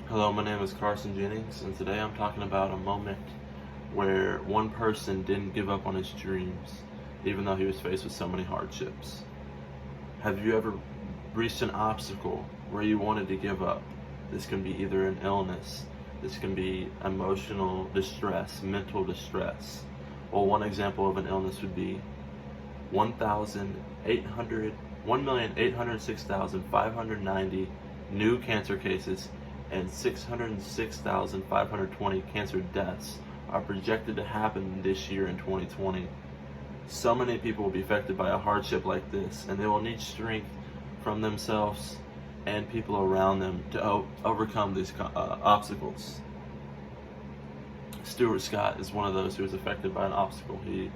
Hello, my name is Carson Jennings, and today I'm talking about a moment where one person didn't give up on his dreams, even though he was faced with so many hardships. Have you ever reached an obstacle where you wanted to give up? This can be either an illness, this can be emotional distress, mental distress. Well, one example of an illness would be 1,806,590 new cancer cases and 606,520 cancer deaths are projected to happen this year in 2020. So many people will be affected by a hardship like this, and they will need strength from themselves and people around them to overcome these obstacles. Stuart Scott is one of those who was affected by an obstacle. He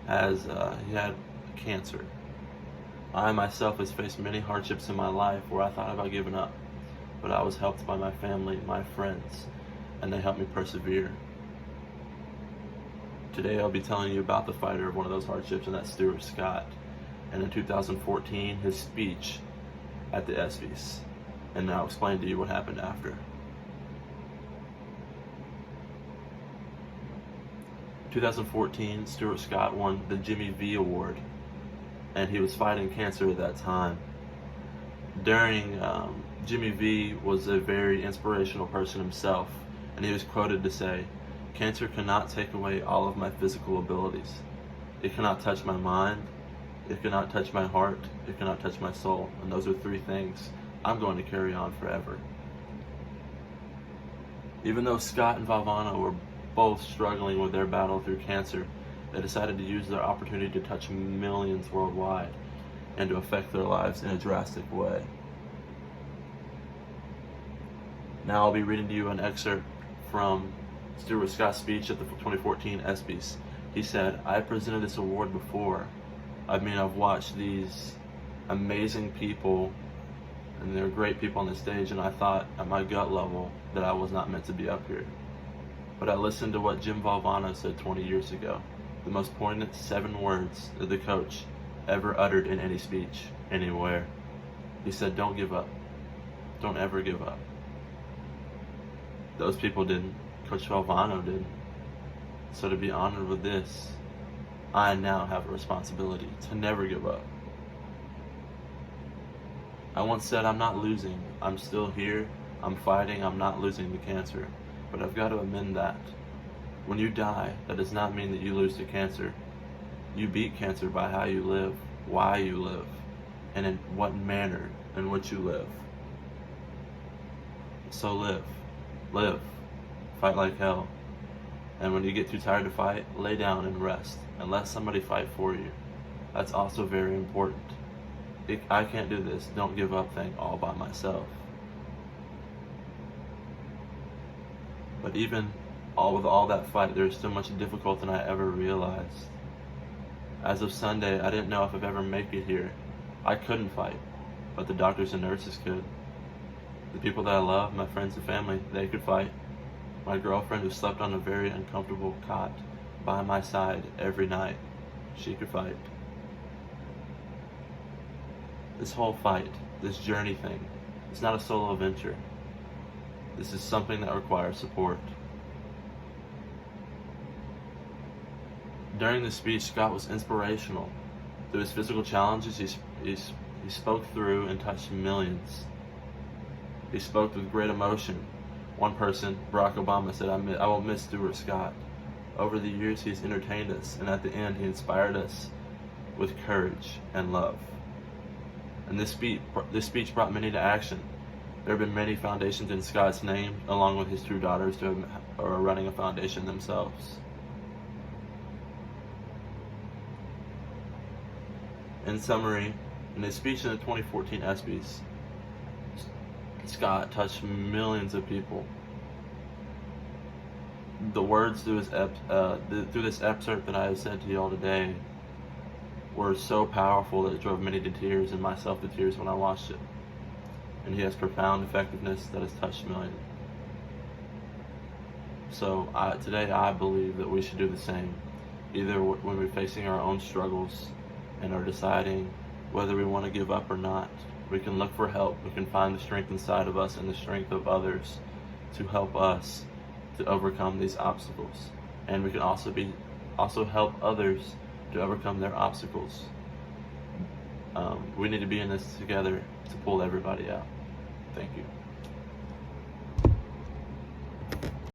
had cancer. I myself has faced many hardships in my life where I thought about giving up, but I was helped by my family, my friends, and they helped me persevere. Today I'll be telling you about the fighter of one of those hardships, and that's Stuart Scott. And in 2014, his speech at the ESPYs. And I'll explain to you what happened after. 2014, Stuart Scott won the Jimmy V Award, and he was fighting cancer at that time. Jimmy V was a very inspirational person himself, and he was quoted to say, "Cancer cannot take away all of my physical abilities. It cannot touch my mind, it cannot touch my heart, it cannot touch my soul, and those are three things I'm going to carry on forever." Even though Scott and Valvano were both struggling with their battle through cancer, they decided to use their opportunity to touch millions worldwide and to affect their lives in a drastic way. Now I'll be reading to you an excerpt from Stuart Scott's speech at the 2014 ESPYs. He said, "I presented this award before. I've watched these amazing people, and they're great people on the stage, and I thought at my gut level that I was not meant to be up here. But I listened to what Jim Valvano said 20 years ago, the most poignant 7 words that the coach ever uttered in any speech, anywhere. He said, 'Don't give up. Don't ever give up.' Those people didn't. Coach Valvano didn't. So to be honored with this, I now have a responsibility to never give up. I once said, I'm not losing. I'm still here. I'm fighting. I'm not losing to cancer. But I've got to amend that. When you die, that does not mean that you lose to cancer. You beat cancer by how you live, why you live, and in what manner in which you live. So live. Live. Fight like hell. And when you get too tired to fight, lay down and rest and let somebody fight for you. That's also very important. I can't do this don't give up thing all by myself. But even with all that fight, there's still much difficult than I ever realized. As of Sunday, I didn't know if I'd ever make it here. I couldn't fight, but the doctors and nurses could. The people that I love, my friends and family, they could fight. My girlfriend, who slept on a very uncomfortable cot by my side every night, she could fight. This whole fight, this journey thing, it's not a solo venture. This is something that requires support. During the speech, Scott was inspirational. Through his physical challenges, he spoke through and touched millions. He spoke with great emotion. One person, Barack Obama, said, I will miss Stuart Scott. Over the years, he's entertained us, and at the end, he inspired us with courage and love. And this speech brought many to action. There have been many foundations in Scott's name, along with his 2 daughters who are running a foundation themselves. In summary, in his speech in the 2014 ESPYs, Scott touched millions of people. The words through this excerpt that I have said to you all today were so powerful that it drove many to tears, and myself to tears when I watched it. And he has profound effectiveness that has touched millions. So today I believe that we should do the same, either when we're facing our own struggles and are deciding whether we want to give up or not. We can look for help. We can find the strength inside of us and the strength of others to help us to overcome these obstacles, and we can also help others to overcome their obstacles. We need to be in this together to pull everybody out. Thank you.